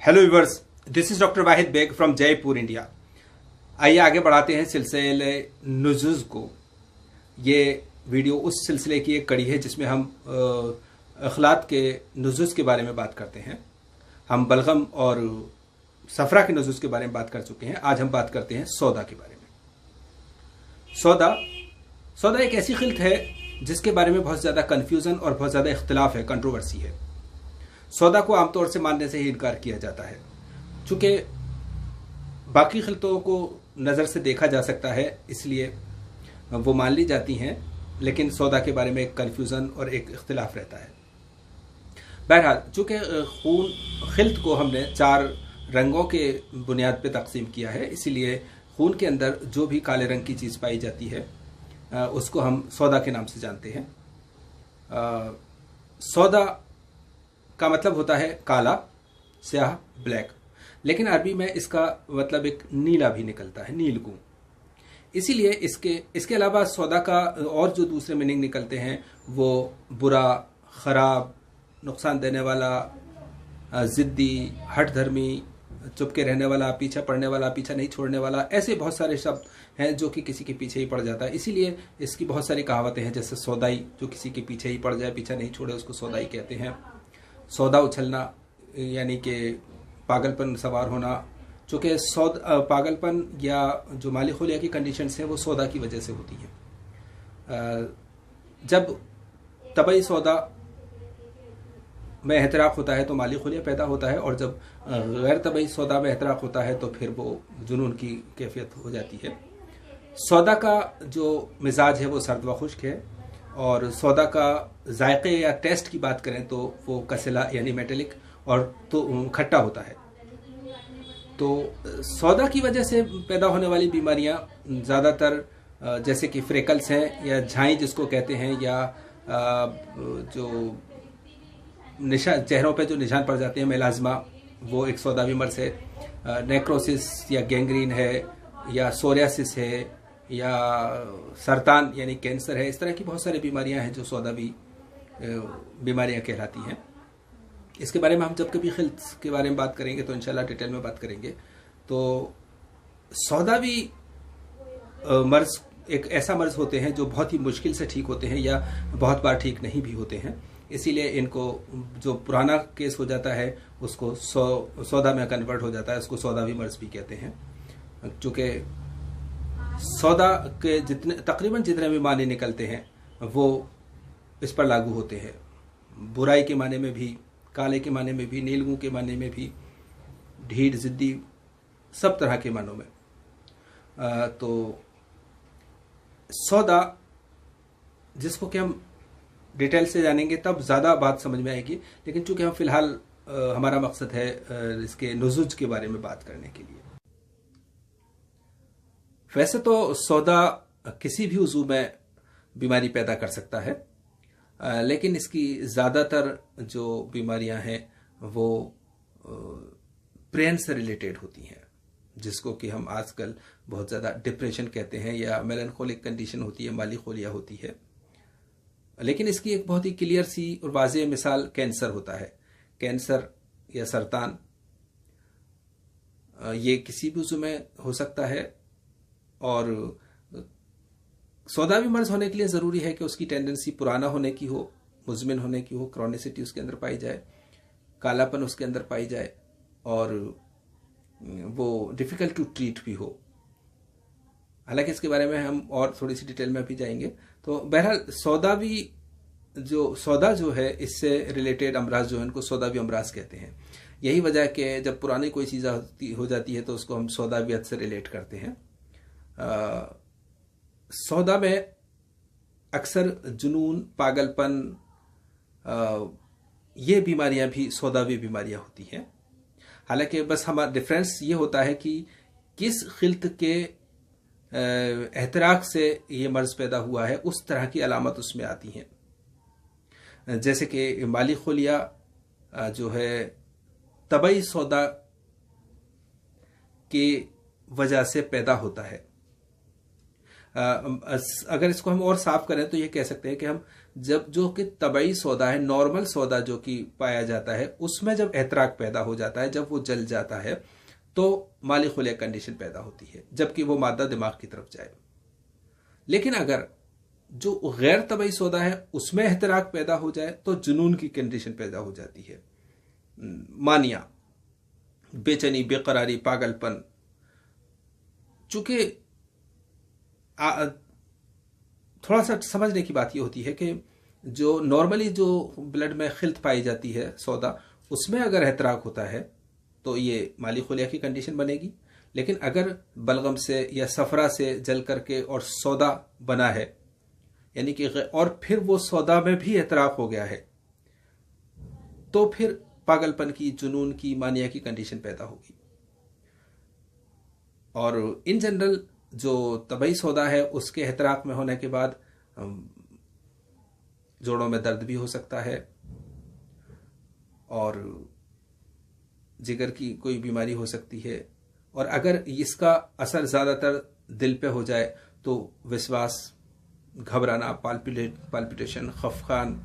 Hello viewers, this is doctor Wahid Baig from Jaipur India. आइए आगे बढ़ाते हैं सिलसिले नुज़ुज़ को। ये वीडियो उस सिलसिले की एक कड़ी है जिसमें हम अखलात के नुज़ुज़ के बारे में बात करते हैं। हम बलगम और सफरा के नुज़ुज़ के बारे में बात कर चुके हैं। आज हम बात करते हैं सौदा के बारे में। सौदा एक ऐसी खिल्त है जिसके बारे में बहुत ज़्यादा कन्फ्यूज़न और बहुत ज़्यादा इख्तिलाफ है, कंट्रोवर्सी है। सौदा को आमतौर से मानने से ही इनकार किया जाता है। चूँकि बाकी खिलतों को नज़र से देखा जा सकता है इसलिए वो मान ली जाती हैं, लेकिन सौदा के बारे में एक कन्फ्यूज़न और एक इख्तिलाफ रहता है। बहरहाल, चूँकि खून खिल्त को हमने 4 रंगों के बुनियाद पर तकसीम किया है, इसीलिए खून के अंदर जो भी काले रंग की चीज़ पाई जाती है उसको हम सौदा के नाम से जानते हैं। सौदा का मतलब होता है काला, स्याह, ब्लैक, लेकिन अरबी में इसका मतलब एक नीला भी निकलता है, नीलगू। इसीलिए इसके अलावा सौदा का और जो दूसरे मीनिंग निकलते हैं वो बुरा, खराब, नुकसान देने वाला, ज़िद्दी, हठधर्मी, चुपके रहने वाला, पीछा पड़ने वाला, पीछा नहीं छोड़ने वाला, ऐसे बहुत सारे शब्द हैं जो कि किसी के पीछे ही पड़ जाता है। इसीलिए इसकी बहुत सारी कहावतें हैं, जैसे सौदाई, जो किसी के पीछे ही पड़ जाए, पीछा नहीं छोड़े, उसको सौदाई कहते हैं। सौदा उछलना यानी कि पागलपन सवार होना। चूँकि पागलपन या जो माली खोलिया की कंडीशंस हैं वो सौदा की वजह से होती हैं। जब तबई सौदा में एहतराक होता है तो माली खोलिया पैदा होता है, और जब गैर तबई सौदा में एहतराक होता है तो फिर वो जुनून की कैफियत हो जाती है। सौदा का जो मिजाज है वो सर्द व खुश्क है, और सौदा का जायके या टेस्ट की बात करें तो वो कसिला यानी मेटेलिक और तो खट्टा होता है। तो सौदा की वजह से पैदा होने वाली बीमारियां ज़्यादातर जैसे कि फ्रेकल्स हैं या झाई जिसको कहते हैं, या जो चेहरों पे जो निशान पड़ जाते हैं, मेलाज्मा, वो एक सौदावी मर्ज है। नेक्रोसिस या गैंग्रीन है, या सोरियासिस है, या सरतान यानी कैंसर है। इस तरह की बहुत सारी बीमारियां हैं जो सौदावी बीमारियां कहलाती हैं। इसके बारे में हम जब कभी खिल्त के बारे में बात करेंगे तो इंशाल्लाह डिटेल में बात करेंगे। तो सौदावी मर्ज एक ऐसा मर्ज होते हैं जो बहुत ही मुश्किल से ठीक होते हैं या बहुत बार ठीक नहीं भी होते हैं। इसीलिए इनको जो पुराना केस हो जाता है उसको सौदा में कन्वर्ट हो जाता है, उसको सौदावी मर्ज भी कहते हैं। चूँकि सौदा के तकरीबन जितने भी माने निकलते हैं वो इस पर लागू होते हैं। बुराई के माने में भी, काले के माने में भी, नीलगू के माने में भी, ढीठ, जिद्दी, सब तरह के मानों में। तो सौदा जिसको कि हम डिटेल से जानेंगे तब ज़्यादा बात समझ में आएगी, लेकिन चूंकि हम फिलहाल हमारा मकसद है इसके नुज़ुज़ के बारे में बात करने के लिए। वैसे तो सौदा किसी भी उज़ू में बीमारी पैदा कर सकता है, लेकिन इसकी ज़्यादातर जो बीमारियां हैं वो ब्रेन से रिलेटेड होती हैं, जिसको कि हम आजकल बहुत ज़्यादा डिप्रेशन कहते हैं, या मेलनखोलिक कंडीशन होती है, माली खोलिया होती है। लेकिन इसकी एक बहुत ही क्लियर सी और वाज़ेह मिसाल कैंसर होता है। कैंसर या सरतान ये किसी भी उज़ू में हो सकता है, और सौदावी मर्ज होने के लिए ज़रूरी है कि उसकी टेंडेंसी पुराना होने की हो, मुज़मिन होने की हो, क्रॉनिसिटी उसके अंदर पाई जाए, कालापन उसके अंदर पाई जाए, और वो डिफ़िकल्ट टू ट्रीट भी हो। हालांकि इसके बारे में हम और थोड़ी सी डिटेल में भी जाएंगे। तो बहरहाल सौदा जो है इससे रिलेटेड अमराज जो है उनको सौदावी अमराज कहते हैं। यही वजह कि जब पुरानी कोई चीज़ हो जाती है तो उसको हम सौदावियत से रिलेट करते हैं। सौदा में अक्सर जुनून, पागलपन, ये बीमारियां भी सौदावी बीमारियां होती हैं। हालांकि बस हमारा डिफरेंस ये होता है कि किस खिल्त के एहतराक से ये मर्ज पैदा हुआ है, उस तरह की अलामत उसमें आती हैं। जैसे कि माली खोलिया जो है तबई सौदा की वजह से पैदा होता है। अगर इसको हम और साफ करें तो ये कह सकते हैं कि हम जब जो कि तबई सौदा है, नॉर्मल सौदा जो कि पाया जाता है, उसमें जब एहतराक पैदा हो जाता है, जब वो जल जाता है, तो माली खुले कंडीशन पैदा होती है, जबकि वो मादा दिमाग की तरफ जाए। लेकिन अगर जो गैर तबई सौदा है उसमें एहतराक पैदा हो जाए तो जुनून की कंडीशन पैदा हो जाती है, मानिया, बेचैनी, बेकरारी, पागलपन। चूंकि थोड़ा सा समझने की बात यह होती है कि जो नॉर्मली जो ब्लड में खिल्त पाई जाती है सौदा, उसमें अगर एहतराक होता है तो ये माली खुलिया की कंडीशन बनेगी। लेकिन अगर बलगम से या सफरा से जल करके और सौदा बना है, यानी कि और फिर वो सौदा में भी एहतराक हो गया है, तो फिर पागलपन की, जुनून की, मानिया की कंडीशन पैदा होगी। और इन जनरल जो तबई सौदा है उसके एहतराक में होने के बाद जोड़ों में दर्द भी हो सकता है और जिगर की कोई बीमारी हो सकती है। और अगर इसका असर ज़्यादातर दिल पे हो जाए तो विश्वास, घबराना, पाल्पिटेशन, खफकान,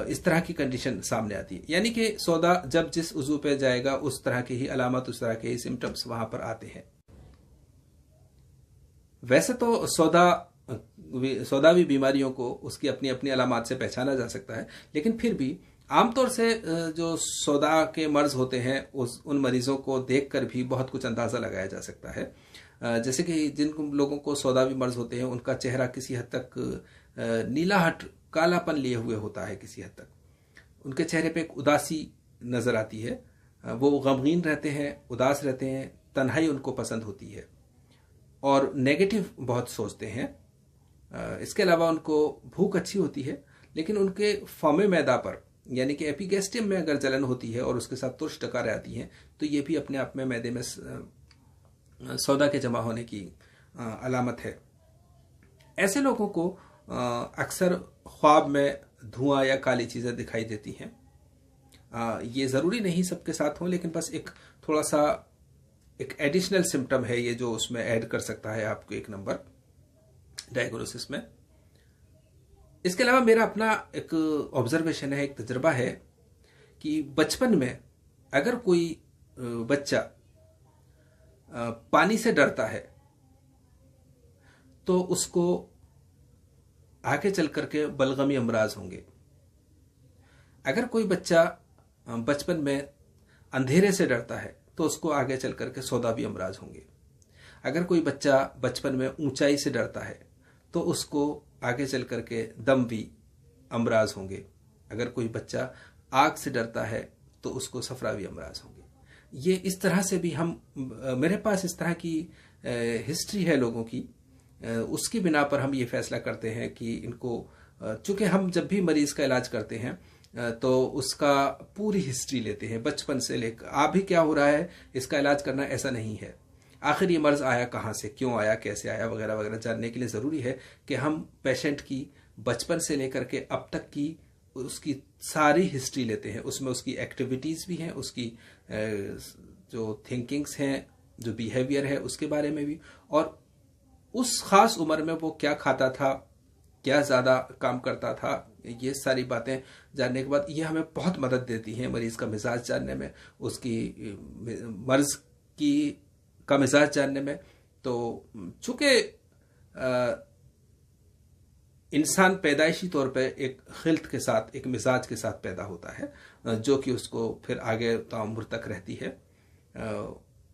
इस तरह की कंडीशन सामने आती है। यानी कि सौदा जब जिस उज़ू पे जाएगा उस तरह की ही अलामत, उस तरह के ही सिम्टम्स वहां पर आते हैं। वैसे तो सौदावी बीमारियों को उसकी अपनी अपनी अलामत से पहचाना जा सकता है, लेकिन फिर भी आमतौर से जो सौदा के मर्ज होते हैं उन मरीजों को देखकर भी बहुत कुछ अंदाजा लगाया जा सकता है। जैसे कि जिन लोगों को सौदावी मर्ज होते हैं उनका चेहरा किसी हद तक नीलाहट, कालापन लिए हुए होता है, किसी हद तक उनके चेहरे पे एक उदासी नजर आती है, वो गमगीन रहते हैं, उदास रहते हैं, तन्हाई उनको पसंद होती है और नेगेटिव बहुत सोचते हैं। इसके अलावा उनको भूख अच्छी होती है, लेकिन उनके फॉर्मे मैदा पर, यानी कि एपिगेस्टियम में अगर जलन होती है और उसके साथ तुर्श टकारें आती हैं, तो ये भी अपने आप में मैदे में सौदा के जमा होने की अलामत है। ऐसे लोगों को अक्सर ख्वाब में धुआं या काली चीज़ें दिखाई देती हैं। ये ज़रूरी नहीं सबके साथ हो, लेकिन बस एक थोड़ा सा एक एडिशनल सिम्टम है ये, जो उसमें ऐड कर सकता है आपको एक नंबर डायग्नोसिस में। इसके अलावा मेरा अपना एक ऑब्जर्वेशन है, एक तजुर्बा है कि बचपन में अगर कोई बच्चा पानी से डरता है तो उसको आगे चल करके बलगमी अमराज होंगे। अगर कोई बच्चा बचपन में अंधेरे से डरता है तो उसको आगे चल करके सौदावी अमराज होंगे। अगर कोई बच्चा बचपन में ऊंचाई से डरता है तो उसको आगे चल करके दमवी अमराज होंगे। अगर कोई बच्चा आग से डरता है तो उसको सफरावी अमराज होंगे। ये इस तरह से भी हम, मेरे पास इस तरह की हिस्ट्री है लोगों की, उसकी बिना पर हम ये फैसला करते हैं कि इनको, चूंकि हम जब भी मरीज का इलाज करते हैं तो उसका पूरी हिस्ट्री लेते हैं बचपन से लेकर अभी क्या हो रहा है, इसका इलाज करना ऐसा नहीं है। आखिर ये मर्ज आया कहाँ से, क्यों आया, कैसे आया, वगैरह वगैरह जानने के लिए ज़रूरी है कि हम पेशेंट की बचपन से लेकर के अब तक की उसकी सारी हिस्ट्री लेते हैं। उसमें उसकी एक्टिविटीज़ भी हैं, उसकी जो थिंकिंग्स हैं, जो बिहेवियर है उसके बारे में भी, और उस खास उम्र में वो क्या खाता था, क्या ज़्यादा काम करता था, ये सारी बातें जानने के बाद ये हमें बहुत मदद देती हैं मरीज़ का मिजाज जानने में, उसकी मर्ज का मिजाज जानने में। तो चूंकि इंसान पैदाइशी तौर पे एक खिल्त के साथ, एक मिजाज के साथ पैदा होता है जो कि उसको फिर आगे ताउम्र तक रहती है।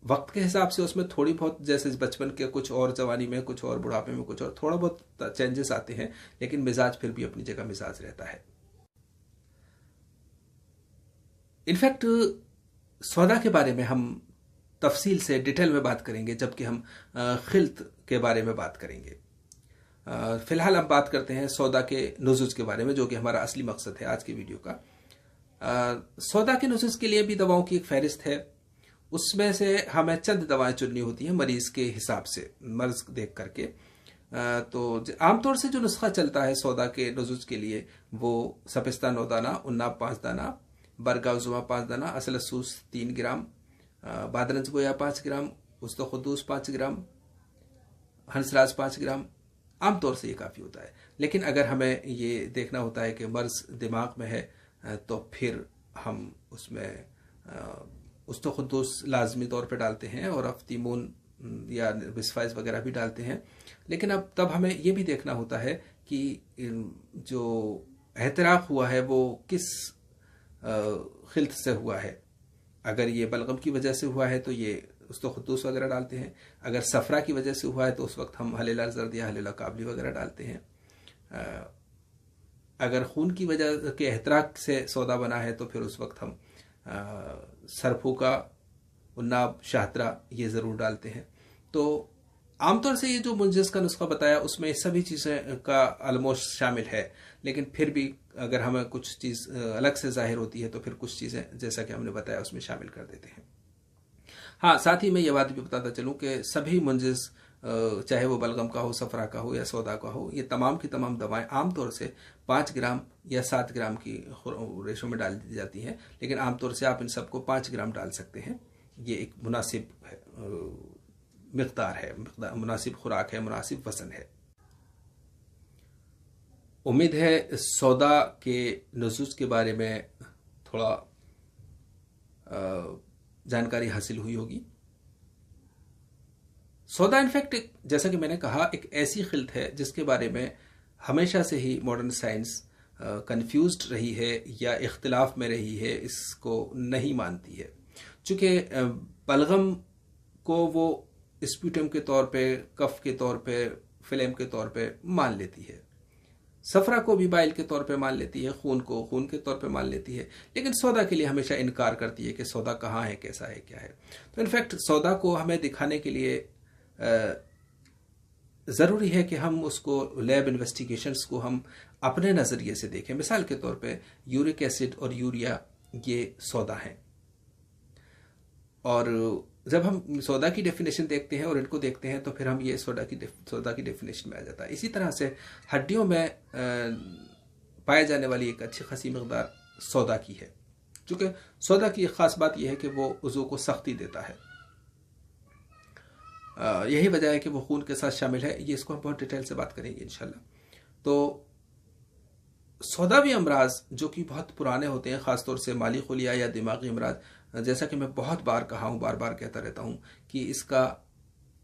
वक्त के हिसाब से उसमें थोड़ी बहुत, जैसे बचपन के कुछ और, जवानी में कुछ और, बुढ़ापे में कुछ और, थोड़ा बहुत चेंजेस आते हैं, लेकिन मिजाज फिर भी अपनी जगह मिजाज रहता है। इनफैक्ट सौदा के बारे में हम तफसील से डिटेल में बात करेंगे जबकि हम खिल्त के बारे में बात करेंगे। फिलहाल हम बात करते हैं सौदा के नुज़ुज़ के बारे में, जो कि हमारा असली मकसद है आज की वीडियो का। सौदा के नुज़ुज़ के लिए भी दवाओं की एक फहरिस्त है, उसमें से हमें चंद दवाएं चुननी होती हैं मरीज के हिसाब से, मर्ज देख करके। तो आमतौर से जो नुस्खा चलता है सौदा के नुज़ुज़ के लिए वो सपिस्ता 9 दाना, उन्नाब 5 दाना, बरगाजुमा 5 दाना, असलसूस 3 ग्राम, बादरंज गोया 5 ग्राम, उस्तो खुदूस 5 ग्राम, हंसराज 5 ग्राम, आमतौर से ये काफ़ी होता है। लेकिन अगर हमें ये देखना होता है कि मर्ज़ दिमाग में है तो फिर हम उसमें उस्तखुद्दूस लाजमी तौर पे डालते हैं और अफ्तीमून या बिस्फाइज वगैरह भी डालते हैं। लेकिन अब तब हमें ये भी देखना होता है कि जो एहतराक हुआ है वो किस खिल्त से हुआ है। अगर ये बलगम की वजह से हुआ है तो ये उस्तखुद्दूस वगैरह डालते हैं। अगर सफ़रा की वजह से हुआ है तो उस वक्त हम हलेला ज़र्द या हलेला काबली वगैरह डालते हैं। अगर खून की वजह के एहतराक से सौदा बना है तो फिर उस वक्त हम सरफूका, उन्नाब, शाहतरा ये ज़रूर डालते हैं। तो आमतौर से ये जो मुंजिस का नुस्खा बताया उसमें सभी चीज़ें का ऑलमोस्ट शामिल है। लेकिन फिर भी अगर हमें कुछ चीज़ अलग से जाहिर होती है तो फिर कुछ चीज़ें जैसा कि हमने बताया उसमें शामिल कर देते हैं। हाँ, साथ ही मैं ये बात भी बताता चलूँ कि सभी मुंजिस चाहे वो बलगम का हो, सफ़रा का हो या सौदा का हो, ये तमाम की तमाम दवाएं आमतौर से 5 ग्राम या 7 ग्राम की रेशो में डाल दी जाती हैं। लेकिन आमतौर से आप इन सबको 5 ग्राम डाल सकते हैं। ये एक मुनासिब मिक़दार है, मुनासिब खुराक है, मुनासिब वज़न है। उम्मीद है सौदा के नुज़ूस के बारे में थोड़ा जानकारी हासिल हुई होगी। सौदा इनफैक्ट जैसा कि मैंने कहा एक ऐसी खिल्त है जिसके बारे में हमेशा से ही मॉडर्न साइंस कंफ्यूज्ड रही है या इख्तिलाफ में रही है, इसको नहीं मानती है। चूँकि बलगम को वो स्प्यूटम के तौर पे, कफ के तौर पे, फिल्म के तौर पे मान लेती है, सफ़रा को भी बाइल के तौर पे मान लेती है, खून को खून के तौर पे मान लेती है, लेकिन सौदा के लिए हमेशा इनकार करती है कि सौदा कहाँ है, कैसा है, क्या है। तो इनफैक्ट सौदा को हमें दिखाने के लिए ज़रूरी है कि हम उसको लैब इन्वेस्टिगेशंस को हम अपने नज़रिए से देखें। मिसाल के तौर पे यूरिक एसिड और यूरिया ये सौदा हैं, और जब हम सौदा की डेफिनेशन देखते हैं और इनको देखते हैं तो फिर हम ये सौदा की डेफिनेशन में आ जाता है। इसी तरह से हड्डियों में पाए जाने वाली एक अच्छी खासी मकदार सौदा की है। चूँकि सौदा की एक ख़ास बात यह है कि वो उज़ू को सख्ती देता है। यही वजह है कि वो खून के साथ शामिल है। ये इसको हम बहुत डिटेल से बात करेंगे इंशाल्लाह। तो सौदावी अमराज जो कि बहुत पुराने होते हैं, ख़ासतौर से माली खुलिया या दिमागी अमराज, जैसा कि मैं बहुत बार कहा हूँ, बार बार कहता रहता हूँ कि इसका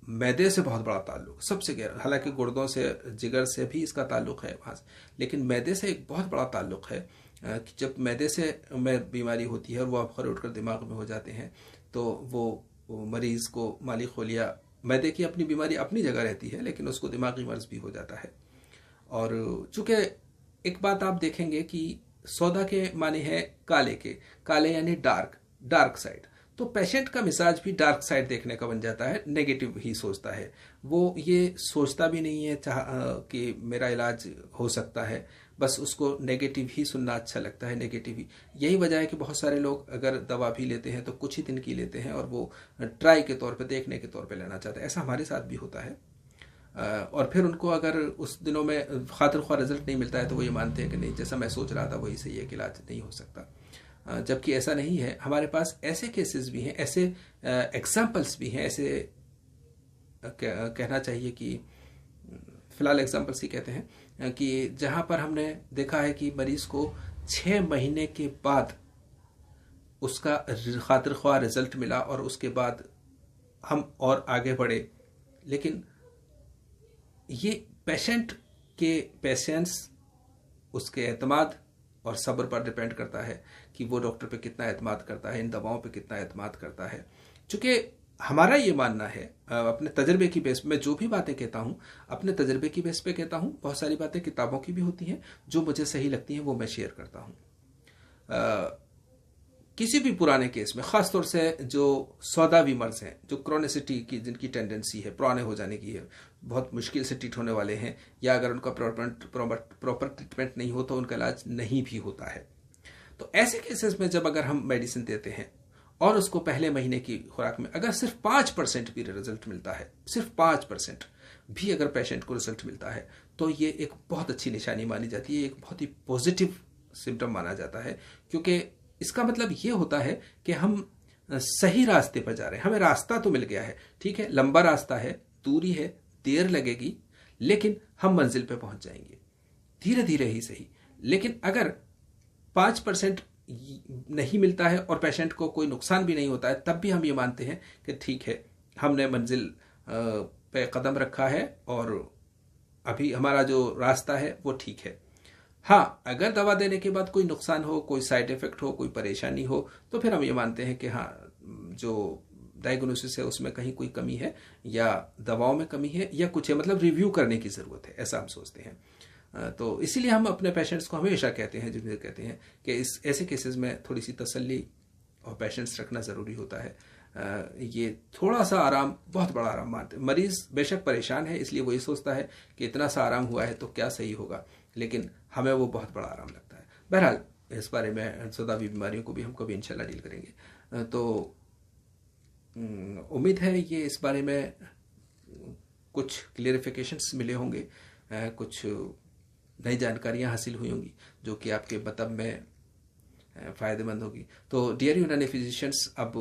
मैदे से बहुत बड़ा ताल्लुक, सबसे गहरा, हालांकि गुर्दों से, जिगर से भी इसका ताल्लुक है वहाँ से, लेकिन मैदे से एक बहुत बड़ा ताल्लुक है कि जब मैदे से बीमारी होती है और वो अबखर उठकर दिमाग में हो जाते हैं तो वो मरीज़ को माली खुलिया, मैदे की अपनी बीमारी अपनी जगह रहती है लेकिन उसको दिमागी मर्ज भी हो जाता है। और चूँकि एक बात आप देखेंगे कि सौदा के माने हैं काले के, काले यानी डार्क साइड, तो पेशेंट का मिजाज भी डार्क साइड देखने का बन जाता है, नेगेटिव ही सोचता है। वो ये सोचता भी नहीं है कि मेरा इलाज हो सकता है, बस उसको नेगेटिव ही सुनना अच्छा लगता है, नेगेटिव ही। यही वजह है कि बहुत सारे लोग अगर दवा भी लेते हैं तो कुछ ही दिन की लेते हैं और वो ट्राई के तौर पे, देखने के तौर पे लेना चाहते हैं। ऐसा हमारे साथ भी होता है। और फिर उनको अगर उस दिनों में खातिर ख्वाह रिजल्ट नहीं मिलता है तो वो ये मानते हैं कि नहीं, जैसा मैं सोच रहा था वही सही है, कि इलाज नहीं हो सकता। जबकि ऐसा नहीं है। हमारे पास ऐसे केसेस भी हैं, ऐसे एग्जाम्पल्स भी हैं, ऐसे कहना चाहिए कि फिलहाल एग्जाम्पल्स ही कहते हैं, कि जहाँ पर हमने देखा है कि मरीज को 6 महीने के बाद उसका खातिर ख्वाह रिजल्ट मिला और उसके बाद हम और आगे बढ़े। लेकिन ये पेशेंट के पेशेंस, उसके एतमाद और सब्र पर डिपेंड करता है कि वो डॉक्टर पे कितना एतमाद करता है, इन दवाओं पे कितना एतमाद करता है। चूँकि हमारा ये मानना है, अपने तजर्बे की बेस पे, मैं जो भी बातें कहता हूँ अपने तजर्बे की बेस पे कहता हूँ। बहुत सारी बातें किताबों की भी होती हैं, जो मुझे सही लगती हैं वो मैं शेयर करता हूँ। किसी भी पुराने केस में, ख़ासतौर से जो सौदावी मर्ज हैं, जो क्रोनिसिटी की जिनकी टेंडेंसी है पुराने हो जाने की है, बहुत मुश्किल से ट्रीट होने वाले हैं, या अगर उनका प्रॉपर ट्रीटमेंट नहीं हो तो उनका इलाज नहीं भी होता है, तो ऐसे केसेस में जब अगर हम मेडिसिन देते हैं और उसको पहले महीने की खुराक में अगर सिर्फ 5% भी रिजल्ट मिलता है, सिर्फ 5% भी अगर पेशेंट को रिजल्ट मिलता है, तो ये एक बहुत अच्छी निशानी मानी जाती है, एक बहुत ही पॉजिटिव सिम्टम माना जाता है। क्योंकि इसका मतलब ये होता है कि हम सही रास्ते पर जा रहे हैं, हमें रास्ता तो मिल गया है। ठीक है, लंबा रास्ता है, दूरी है, देर लगेगी, लेकिन हम मंजिल पे पहुंच जाएंगे, धीरे धीरे ही सही। लेकिन अगर 5% नहीं मिलता है और पेशेंट को कोई नुकसान भी नहीं होता है, तब भी हम ये मानते हैं कि ठीक है, हमने मंजिल पे कदम रखा है और अभी हमारा जो रास्ता है वो ठीक है। हाँ, अगर दवा देने के बाद कोई नुकसान हो, कोई साइड इफेक्ट हो, कोई परेशानी हो, तो फिर हम ये मानते हैं कि हाँ, जो डायग्नोसिस है उसमें कहीं कोई कमी है, या दवाओं में कमी है, या कुछ है, मतलब रिव्यू करने की ज़रूरत है, ऐसा हम सोचते हैं। तो इसीलिए हम अपने पेशेंट्स को हमेशा कहते हैं, जिन्हें कहते हैं कि इस ऐसे केसेस में थोड़ी सी तसल्ली और पेशेंस रखना ज़रूरी होता है। ये थोड़ा सा आराम बहुत बड़ा आराम मानते हैं। मरीज़ बेशक परेशान है, इसलिए वो ये सोचता है कि इतना सा आराम हुआ है तो क्या सही होगा, लेकिन हमें वो बहुत बड़ा आराम लगता है। बहरहाल, इस बारे में सदावी बीमारियों को भी हम कभी इंशाल्लाह डील करेंगे। तो उम्मीद है ये इस बारे में कुछ क्लियरिफिकेशंस मिले होंगे, कुछ नई जानकारियां हासिल हुई होंगी जो कि आपके मतलब में फ़ायदेमंद होगी। तो डियर यूनानी फिजिशियंस, अब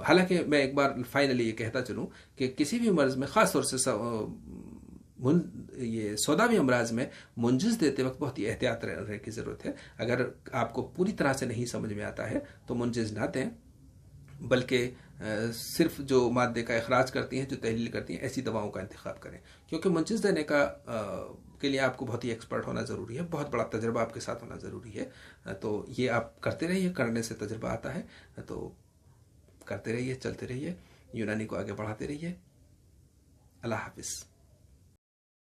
हालांकि मैं एक बार फाइनली ये कहता चलूँ कि किसी भी मर्ज़ में, ख़ास तौर से ये सौदावी अमराज में मुंजिज़ देते वक्त बहुत ही एहतियात रहने की ज़रूरत है। अगर आपको पूरी तरह से नहीं समझ में आता है तो मुंजिज़ ना दें, बल्कि सिर्फ जो मादे का इखराज करती हैं, जो तहलील करती हैं, ऐसी दवाओं का इंतखाब करें। क्योंकि मुंजिज़ देने के लिए आपको बहुत ही एक्सपर्ट होना ज़रूरी है, बहुत बड़ा तजर्बा आपके साथ होना ज़रूरी है। तो ये आप करते रहिए, करने से तजर्बा आता है। तो करते रहिए, चलते रहिए, यूनानी को आगे बढ़ाते रहिए। अल्लाह हाफिज़।